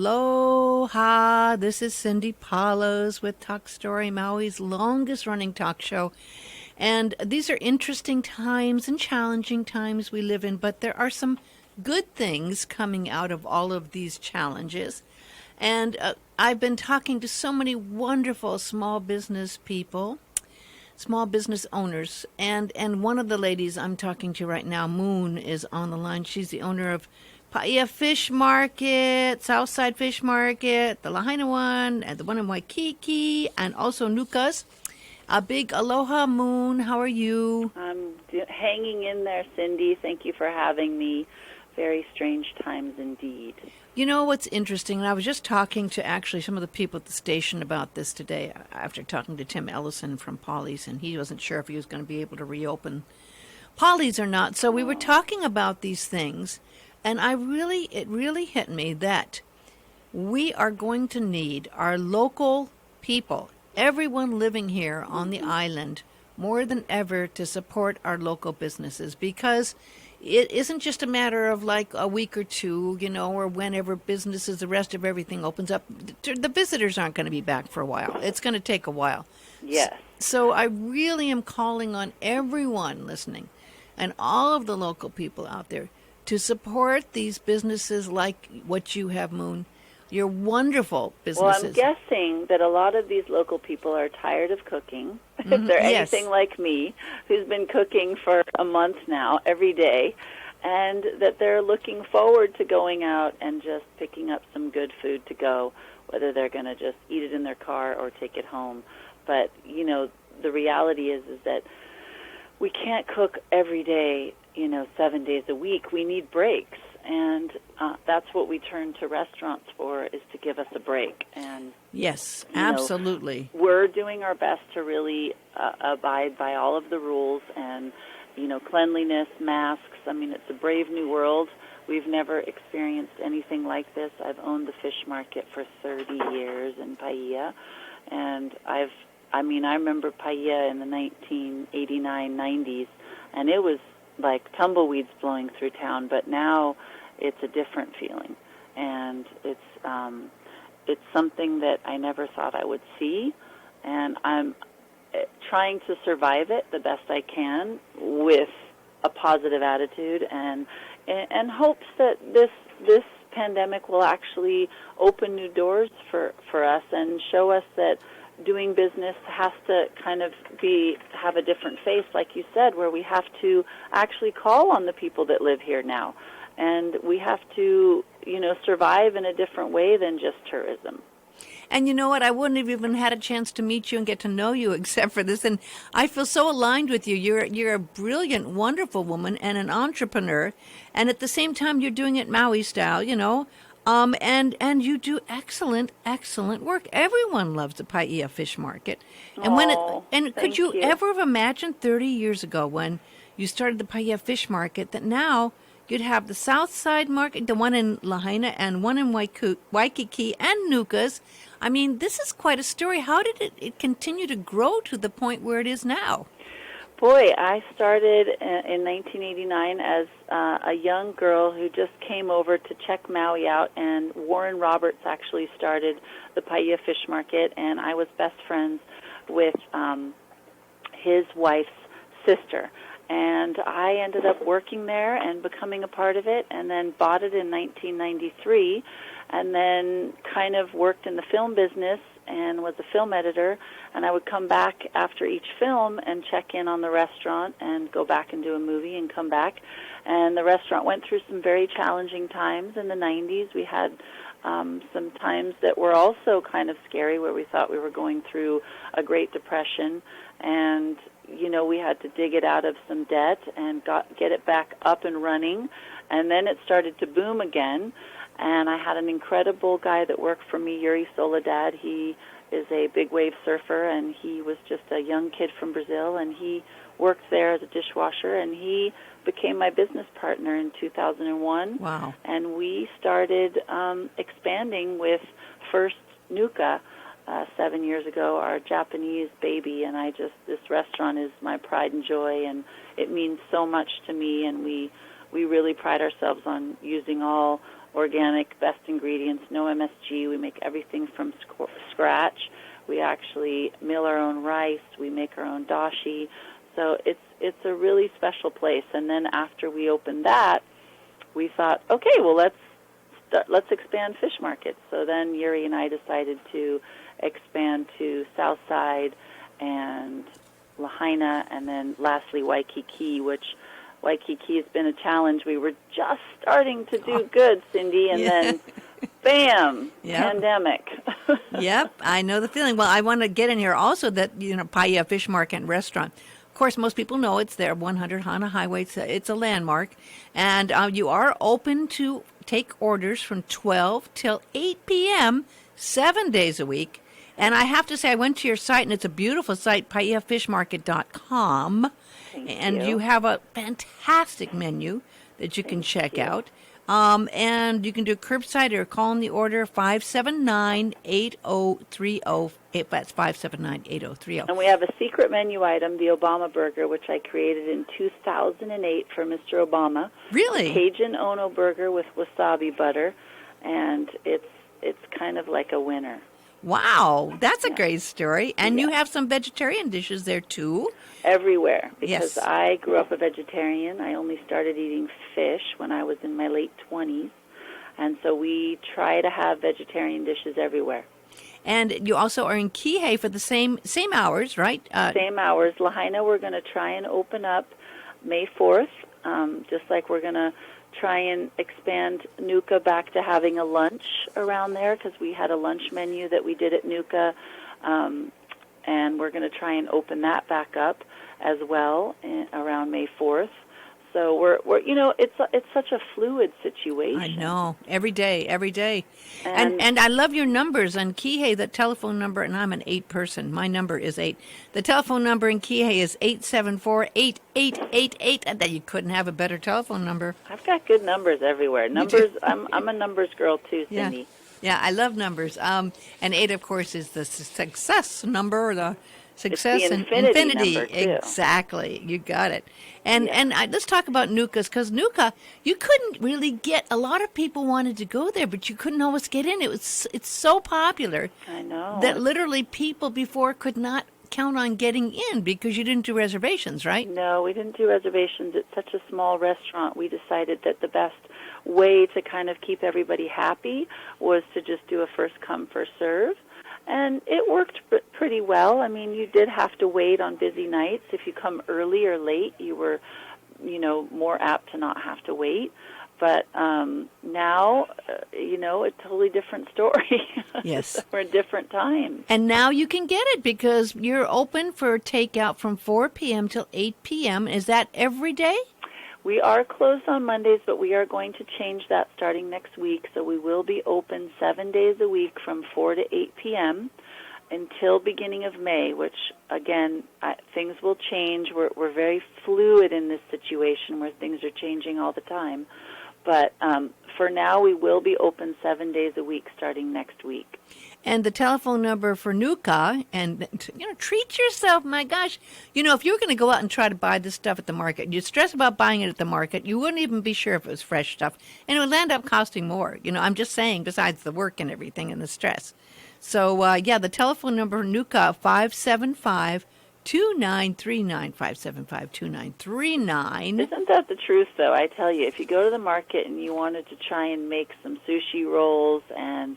Aloha, this is Cindy Palos with Talk Story, Maui's longest running talk show. And these are interesting times and challenging times we live in, but there are some good things coming out of all of these challenges. And I've been talking to so many wonderful small business people, small business owners, and one of the ladies I'm talking to right now, Moon, is on the line. She's the owner of Paʻia Fish Market, Southside Fish Market, the Lahaina one, and the one in Waikiki, and also Nuka's. A big aloha, Moon. How are you? I'm hanging in there, Cindy. Thank you for having me. Very strange times indeed. You know what's interesting, and I was just talking to actually some of the people at the station about this today after talking to Tim Ellison from Polly's, and he wasn't sure if he was going to be able to reopen Polly's or not. So we were talking about these things. And it really hit me that we are going to need our local people, everyone living here on the island, more than ever to support our local businesses, because it isn't just a matter of like a week or two, or whenever businesses, the rest of everything opens up. The visitors aren't going to be back for a while. It's going to take a while. Yes. So I really am calling on everyone listening and all of the local people out there to support these businesses like what you have, Moon. Your wonderful businesses. Well, I'm guessing that a lot of these local people are tired of cooking. Mm-hmm. If they're Yes. anything like me, who's been cooking for a month now, every day, and that they're looking forward to going out and just picking up some good food to go, whether they're going to just eat it in their car or take it home. But, the reality is that we can't cook every day, 7 days a week. We need breaks, and that's what we turn to restaurants for, is to give us a break. And yes, absolutely. We're doing our best to really abide by all of the rules and, cleanliness, masks. I mean, it's a brave new world. We've never experienced anything like this. I've owned the fish market for 30 years in Paia, and I remember Paia in the 1989, 90s, and it was like tumbleweeds blowing through town, but now it's a different feeling, and it's something that I never thought I would see, and I'm trying to survive it the best I can with a positive attitude and hopes that this pandemic will actually open new doors for us and show us that doing business has to kind of have a different face, like you said, where we have to actually call on the people that live here now. And we have to, survive in a different way than just tourism. And you know what? I wouldn't have even had a chance to meet you and get to know you except for this. And I feel so aligned with you. You're a brilliant, wonderful woman and an entrepreneur. And at the same time, you're doing it Maui style, and you do excellent work. Everyone loves the Paʻia Fish Market. And could you ever have imagined 30 years ago when you started the Paʻia Fish Market that now you'd have the Southside Market, the one in Lahaina and one in Waikiki and Nuka's? I mean, this is quite a story. How did it continue to grow to the point where it is now? Boy, I started in 1989 as a young girl who just came over to check Maui out, and Warren Roberts actually started the Paia Fish Market, and I was best friends with his wife's sister. And I ended up working there and becoming a part of it, and then bought it in 1993, and then kind of worked in the film business and was a film editor, and I would come back after each film and check in on the restaurant and go back and do a movie and come back. And the restaurant went through some very challenging times in the 90s. We had some times that were also kind of scary, where we thought we were going through a Great Depression, and we had to dig it out of some debt and get it back up and running. And then it started to boom again. And I had an incredible guy that worked for me, Yuri. He is a big wave surfer, and he was just a young kid from Brazil, and he worked there as a dishwasher, and he became my business partner in 2001. Wow. And we started expanding with first Nuka 7 years ago, our Japanese baby, and this restaurant is my pride and joy, and it means so much to me, and we really pride ourselves on using all organic, best ingredients, no MSG. We make everything from scratch. We actually mill our own rice. We make our own dashi. So it's a really special place. And then after we opened that, we thought, okay, well, let's expand fish markets. So then Yuri and I decided to expand to Southside and Lahaina, and then lastly Waikiki, which Waikiki has been a challenge. We were just starting to do good, Cindy, and then bam, pandemic. Yep, I know the feeling. Well, I want to get in here also that, Paia Fish Market and Restaurant. Of course, most people know it's there, 100 Hana Highway. It's a landmark. And you are open to take orders from 12 till 8 p.m., 7 days a week. And I have to say, I went to your site, and it's a beautiful site, PaʻiaFishMarket.com. And you have a fantastic menu that you can check out. And you can do curbside or call in the order 579-8030. That's 579-8030. And we have a secret menu item, the Obama Burger, which I created in 2008 for Mr. Obama. Really? Cajun Ono Burger with wasabi butter, and it's kind of like a winner. Wow, that's a great story. And you have some vegetarian dishes there, too. Everywhere, because I grew up a vegetarian. I only started eating fish when I was in my late 20s, and so we try to have vegetarian dishes everywhere. And you also are in Kihei for the same hours, right? Same hours. Lahaina, we're going to try and open up May 4th, just like we're going to try and expand Nuka back to having a lunch around there, because we had a lunch menu that we did at Nuka, and we're going to try and open that back up as well around May 4th. So we're it's such a fluid situation. I know, every day. And I love your numbers on Kihei, the telephone number, and I'm an 8 person. My number is 8. The telephone number in Kihei is 874-8888, and that you couldn't have a better telephone number. I've got good numbers everywhere. Numbers, I'm a numbers girl too, Cindy. Yeah, I love numbers. And 8, of course, is the success number, the success it's the and infinity. Number, too. Exactly, you got it. And let's talk about Nuka's, because Nuka, you couldn't really get. A lot of people wanted to go there, but you couldn't always get in. It's so popular. I know that literally people before could not count on getting in because you didn't do reservations, right? No, we didn't do reservations. It's such a small restaurant. We decided that the best way to kind of keep everybody happy was to just do a first come, first serve. And it worked pretty well. I mean, you did have to wait on busy nights. If you come early or late, you were, more apt to not have to wait. But now, a totally different story. Yes. We're at different times. And now you can get it because you're open for takeout from 4 p.m. till 8 p.m. Is that every day? We are closed on Mondays, but we are going to change that starting next week. So we will be open 7 days a week from 4 to 8 p.m. until beginning of May, which, again, things will change. We're very fluid in this situation where things are changing all the time. But for now, we will be open 7 days a week starting next week. And the telephone number for Nuka, and, treat yourself, my gosh. If you were going to go out and try to buy this stuff at the market, you'd stress about buying it at the market. You wouldn't even be sure if it was fresh stuff. And it would end up costing more. I'm just saying, besides the work and everything and the stress. So, the telephone number for Nuka, 575-2939, 575-2939. Isn't that the truth, though? I tell you, if you go to the market and you wanted to try and make some sushi rolls and,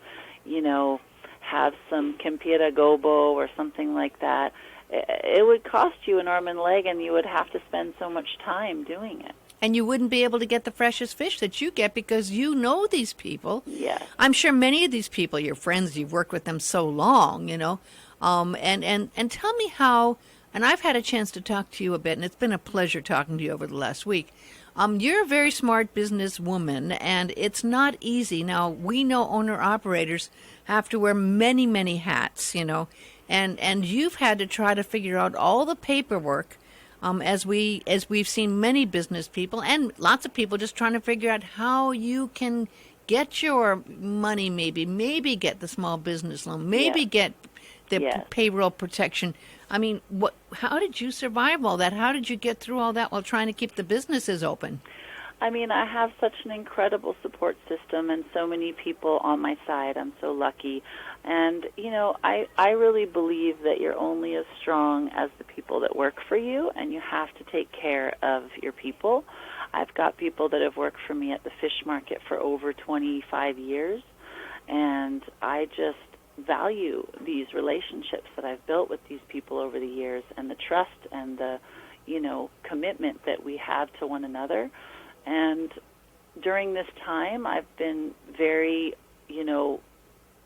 have some kempira gobo or something like that, it would cost you an arm and leg, and you would have to spend so much time doing it. And you wouldn't be able to get the freshest fish that you get because you know these people. Yes. I'm sure many of these people, your friends, you've worked with them so long, and tell me how, and I've had a chance to talk to you a bit, and it's been a pleasure talking to you over the last week. You're a very smart businesswoman, and it's not easy. Now, we know owner-operators have to wear many, many hats, and you've had to try to figure out all the paperwork, as we've seen many business people and lots of people just trying to figure out how you can get your money, maybe get the small business loan, maybe get the payroll protection. I mean, how did you survive all that? How did you get through all that while trying to keep the businesses open? I mean, I have such an incredible support system and so many people on my side. I'm so lucky. And, you know, I really believe that you're only as strong as the people that work for you, and you have to take care of your people. I've got people that have worked for me at the fish market for over 25 years, and I just value these relationships that I've built with these people over the years, and the trust and the, you know, commitment that we have to one another. And during this time, I've been very, you know,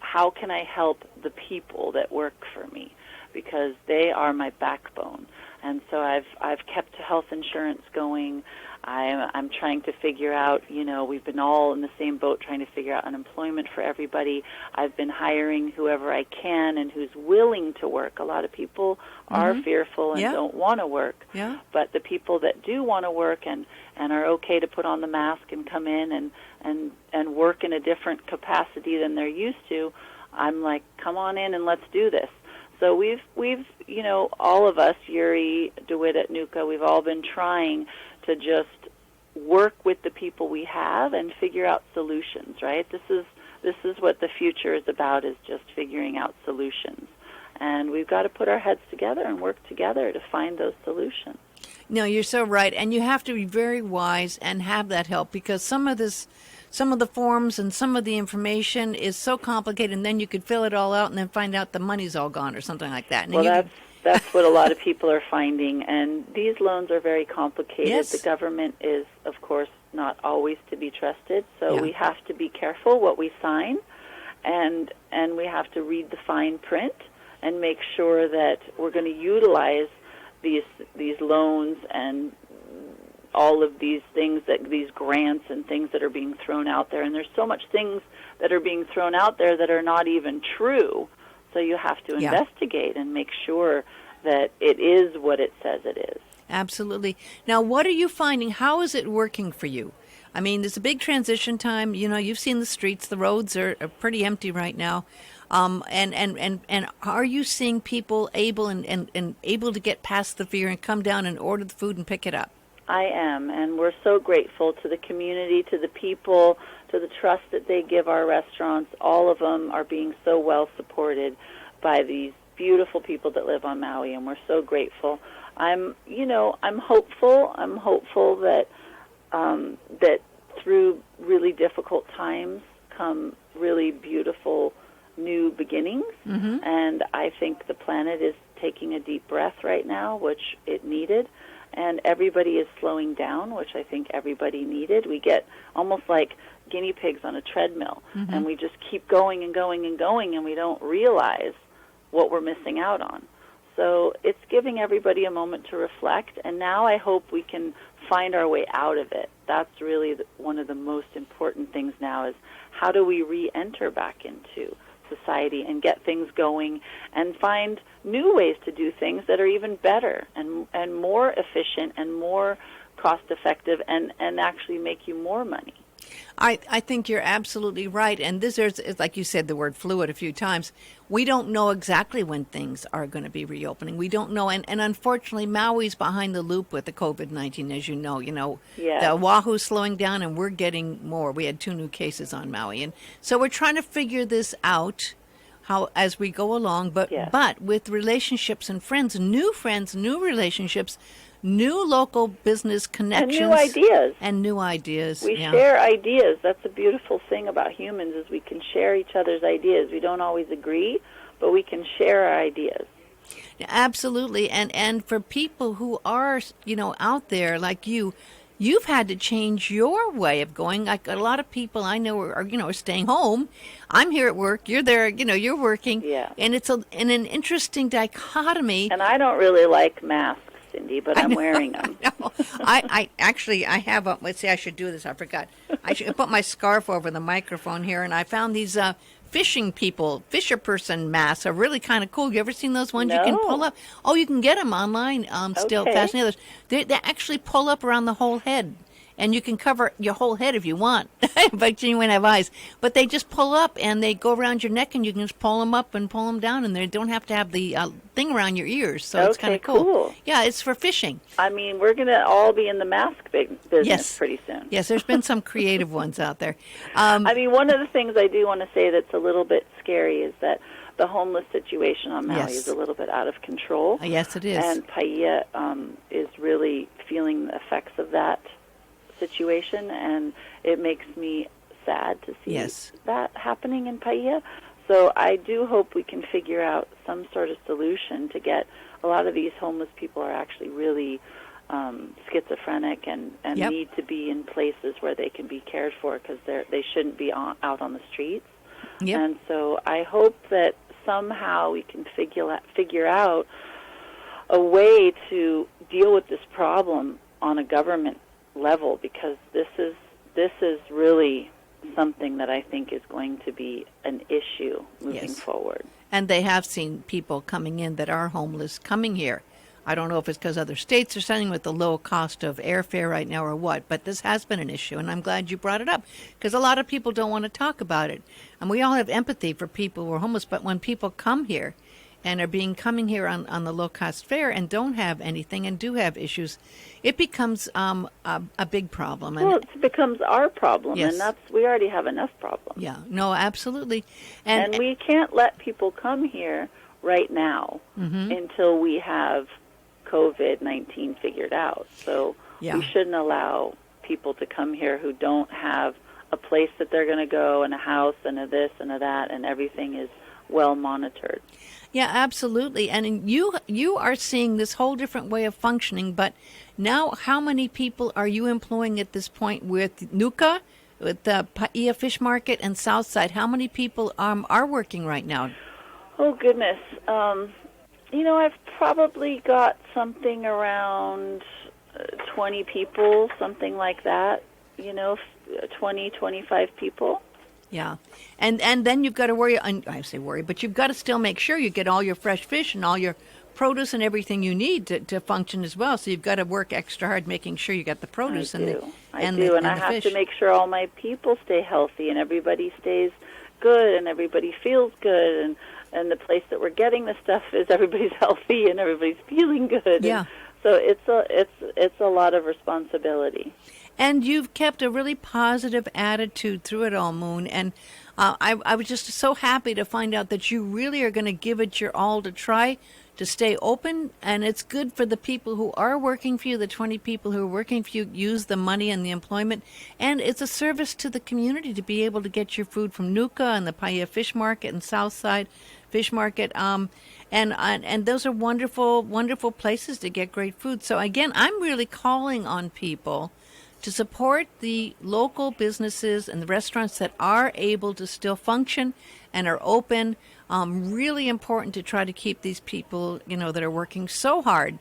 how can I help the people that work for me? Because they are my backbone. And so I've kept health insurance going. I'm trying to figure out, you know, we've been all in the same boat trying to figure out unemployment for everybody. I've been hiring whoever I can and who's willing to work. A lot of people are fearful and don't want to work. Yeah. But the people that do want to work and are okay to put on the mask and come in and work in a different capacity than they're used to, I'm like, come on in and let's do this. So we've you know, all of us, Yuri, DeWitt at Nuka, we've all been trying to just work with the people we have and figure out solutions, right? This is what the future is about, is just figuring out solutions. And we've got to put our heads together and work together to find those solutions. No, you're so right. And you have to be very wise and have that help, because some of the forms and some of the information is so complicated, and then you could fill it all out and then find out the money's all gone or something like that. And well, that's what a lot of people are finding. And these loans are very complicated. Yes. The government is, of course, not always to be trusted, so we have to be careful what we sign, and we have to read the fine print and make sure that we're going to utilize these loans and all of these things, that these grants and things that are being thrown out there. And there's so much things that are being thrown out there that are not even true. So you have to investigate and make sure that it is what it says it is. Absolutely. Now, what are you finding? How is it working for you? I mean, there's a big transition time. You know, you've seen the streets. The roads are pretty empty right now. And are you seeing people able and able to get past the fear and come down and order the food and pick it up? I am, and we're so grateful to the community, to the people, to the trust that they give our restaurants. All of them are being so well supported by these beautiful people that live on Maui, and we're so grateful. I'm hopeful. I'm hopeful that that through really difficult times come really beautiful new beginnings, and I think the planet is taking a deep breath right now, which it needed. And everybody is slowing down, which I think everybody needed. We get almost like guinea pigs on a treadmill, and we just keep going and going and going, and we don't realize what we're missing out on. So it's giving everybody a moment to reflect, and now I hope we can find our way out of it. That's really one of the most important things now, is how do we re-enter back into society and get things going and find new ways to do things that are even better and more efficient and more cost effective and actually make you more money. I think you're absolutely right. And this is, like you said, the word fluid a few times. We don't know exactly when things are going to be reopening. We don't know. And unfortunately, Maui's behind the loop with the COVID-19, as you know. The Oahu's slowing down, and we're getting more. We had 2 new cases on Maui. And so we're trying to figure this out as we go along. But with relationships and friends, new relationships, new local business connections. And new ideas. We share ideas. That's a beautiful thing about humans, is we can share each other's ideas. We don't always agree, but we can share our ideas. Absolutely. And for people who are, out there like you've had to change your way of going. Like a lot of people I know are staying home. I'm here at work. You're there, you're working. Yeah. And it's an interesting dichotomy. And I don't really like masks, Cindy, but I'm wearing them. I have let's see, I should do this. I forgot. I should put my scarf over the microphone here, and I found these fisher person masks are really kind of cool. You ever seen those ones you can pull up? Oh, you can get them online still. Fascinating. They actually pull up around the whole head, and you can cover your whole head if you want, but you won't have eyes. But they just pull up, and they go around your neck, and you can just pull them up and pull them down, and they don't have to have the thing around your ears, so it's kind of cool. Yeah, it's for fishing. I mean, we're going to all be in the mask business pretty soon. Yes, there's been some creative ones out there. I mean, one of the things I do want to say that's a little bit scary is that the homeless situation on Maui is a little bit out of control. Yes, it is. And Paia is really feeling the effects of that situation, and it makes me sad to see that happening in Paia. So I do hope we can figure out some sort of solution to get a lot of these homeless people are actually really schizophrenic and need to be in places where they can be cared for because they shouldn't be out on the streets. Yep. And so I hope that somehow we can figure out a way to deal with this problem on a government level, because this is really something that I think is going to be an issue moving forward. And they have seen people coming in that are homeless coming here. I don't know if it's because other states are sending with the low cost of airfare right now or what, but this has been an issue, and I'm glad you brought it up because a lot of people don't want to talk about it. And we all have empathy for people who are homeless, but when people come here and are coming here on the low-cost fare and don't have anything and do have issues, it becomes a big problem. Well, it becomes our problem, and we already have enough problems. Yeah, no, absolutely. And we can't let people come here right now until we have COVID-19 figured out. So we shouldn't allow people to come here who don't have a place that they're going to go and a house and a this and a that, and everything is well monitored. Yeah, absolutely. And you are seeing this whole different way of functioning, but now how many people are you employing at this point with Nuka, with the Paʻia Fish Market and Southside? How many people are working right now? Oh, goodness. I've probably got something around 20 people, something like that, 20, 25 people. Yeah. And then you've got to worry, I say worry, but you've got to still make sure you get all your fresh fish and all your produce and everything you need to function as well. So you've got to work extra hard making sure you got the produce and I have to make sure all my people stay healthy and everybody stays good and everybody feels good and the place that we're getting the stuff is everybody's healthy and everybody's feeling good. Yeah. So it's a lot of responsibility. And you've kept a really positive attitude through it all, Moon. And I was just so happy to find out that you really are going to give it your all to try to stay open. And it's good for the people who are working for you, the 20 people who are working for you, use the money and the employment. And it's a service to the community to be able to get your food from Nuka and the Paia Fish Market and Southside Fish Market. And those are wonderful, wonderful places to get great food. So, again, I'm really calling on people to support the local businesses and the restaurants that are able to still function and are open. Really important to try to keep these people, that are working so hard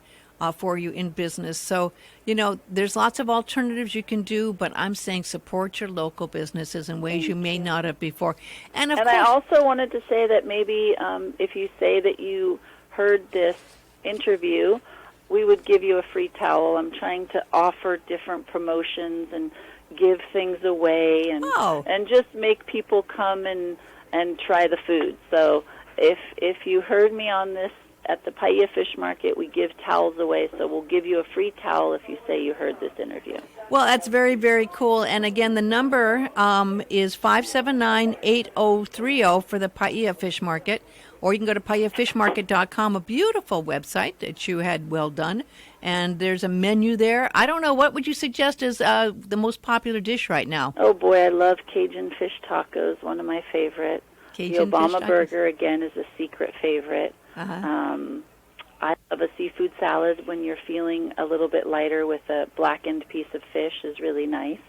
for you in business. So, there's lots of alternatives you can do, but I'm saying support your local businesses in ways you may not have before. And of course, I also wanted to say that maybe if you say that you heard this interview, we would give you a free towel. I'm trying to offer different promotions and give things away and just make people come and try the food. So if you heard me on this at the Paia Fish Market, we give towels away. So we'll give you a free towel if you say you heard this interview. Well, that's very, very cool. And again, the number is 579-8030 for the Paia Fish Market. Or you can go to PaiaFishMarket.com, a beautiful website that you had well done. And there's a menu there. I don't know, what would you suggest is the most popular dish right now? Oh, boy, I love Cajun fish tacos, one of my favorite. The Obama burger, again, is a secret favorite. I love a seafood salad when you're feeling a little bit lighter with a blackened piece of fish is really nice.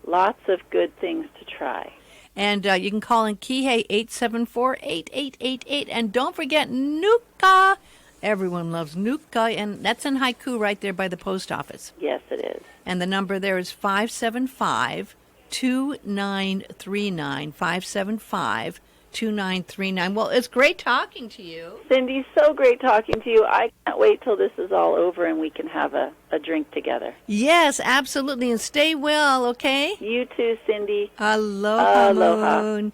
Lots of good things to try. And you can call in Kihei 874-8888. And don't forget Nuka. Everyone loves Nuka. And that's in Haiku right there by the post office. Yes, it is. And the number there is 575-2939. 2939. Well, it's great talking to you. Cindy, so great talking to you. I can't wait till this is all over and we can have a drink together. Yes, absolutely. And stay well, okay? You too, Cindy. Aloha, Aloha. Moon.